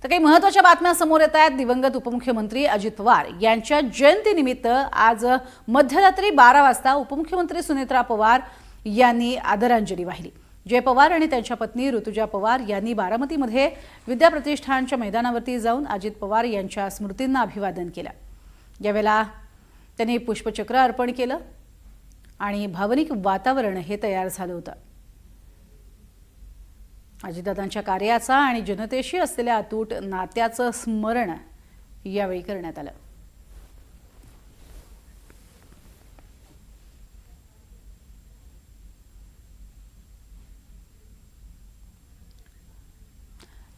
तर काही महत्त्वाच्या बातम्या समोर येत आहेत। दिवंगत उपमुख्यमंत्री अजित पवार यांच्या जयंतीनिमित्त आज मध्यरात्री 12 वाजता उपमुख्यमंत्री सुनेत्रा पवार यांनी आदरांजली वाहिली। जय पवार आणि त्यांच्या पत्नी ऋतुजा पवार यांनी बारामतीमध्ये विद्या प्रतिष्ठानच्या मैदानावरती जाऊन अजित पवार यांच्या स्मृतींना अभिवादन केलं। यावेळेला त्यांनी पुष्पचक्र अर्पण केलं आणि भावनिक वातावरण हे तयार झालं होतं। अजितदादांच्या कार्याचा आणि जनतेशी असलेल्या अतूट नात्याचं स्मरण यावेळी करण्यात आलं।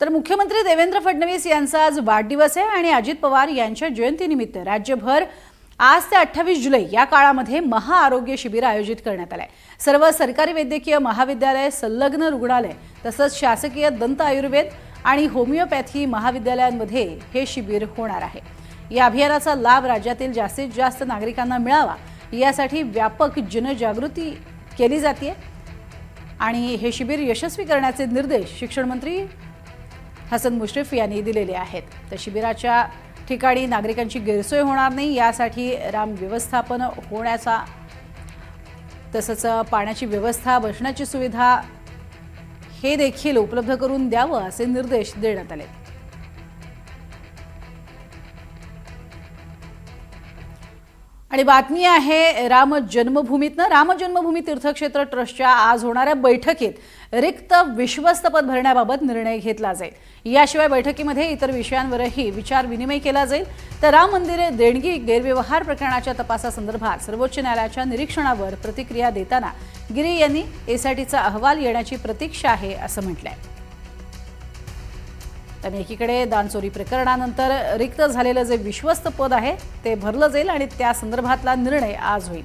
तर मुख्यमंत्री देवेंद्र फडणवीस यांचा आज वाढदिवस आहे आणि अजित पवार यांच्या जयंतीनिमित्त राज्यभर आज ते 28 जुलै या काळामध्ये महाआरोग्य शिबिर आयोजित करण्यात आले आहे। सर्व सरकारी वैद्यकीय महाविद्यालय, संलग्न रुग्णालय तसंच शासकीय दंत आयुर्वेद आणि होमिओपॅथी महाविद्यालयांमध्ये हे शिबिर होणार आहे। या अभियानाचा लाभ राज्यातील जास्तीत जास्त नागरिकांना मिळावा यासाठी व्यापक जनजागृती केली जाते आणि हे शिबिर यशस्वी करण्याचे निर्देश शिक्षण मंत्री हसन मुश्रीफ यांनी दिलेले आहेत। तर शिबिराच्या ठिकाणी नागरिकांची गैरसोय होणार नाही यासाठी राम व्यवस्थापन होण्याचा तसंच पाण्याची व्यवस्था, बसण्याची सुविधा हे देखील उपलब्ध करून द्यावं असे निर्देश देण्यात आले। आणि बातमी आहे राम जन्मभूमीतनं। राम जन्मभूमी तीर्थक्षेत्र ट्रस्टच्या आज होणाऱ्या बैठकीत रिक्त विश्वस्त पद भरण्याबाबत निर्णय घेतला जाईल। याशिवाय बैठकीमध्ये इतर विषयांवरही विचार विनिमय केला जाईल। तर राम मंदिर देणगी गैरव्यवहार प्रकरणाच्या तपासासंदर्भात सर्वोच्च न्यायालयाच्या निरीक्षणावर प्रतिक्रिया देताना गिरी यांनी एसआयटीचा अहवाल येण्याची प्रतीक्षा आहे असं म्हटलंय। तर एकीकडे दानचोरी प्रकरणानंतर रिक्त झालेलं जे विश्वस्त पद आहे ते भरलं जाईल आणि त्या संदर्भातला निर्णय आज होईल।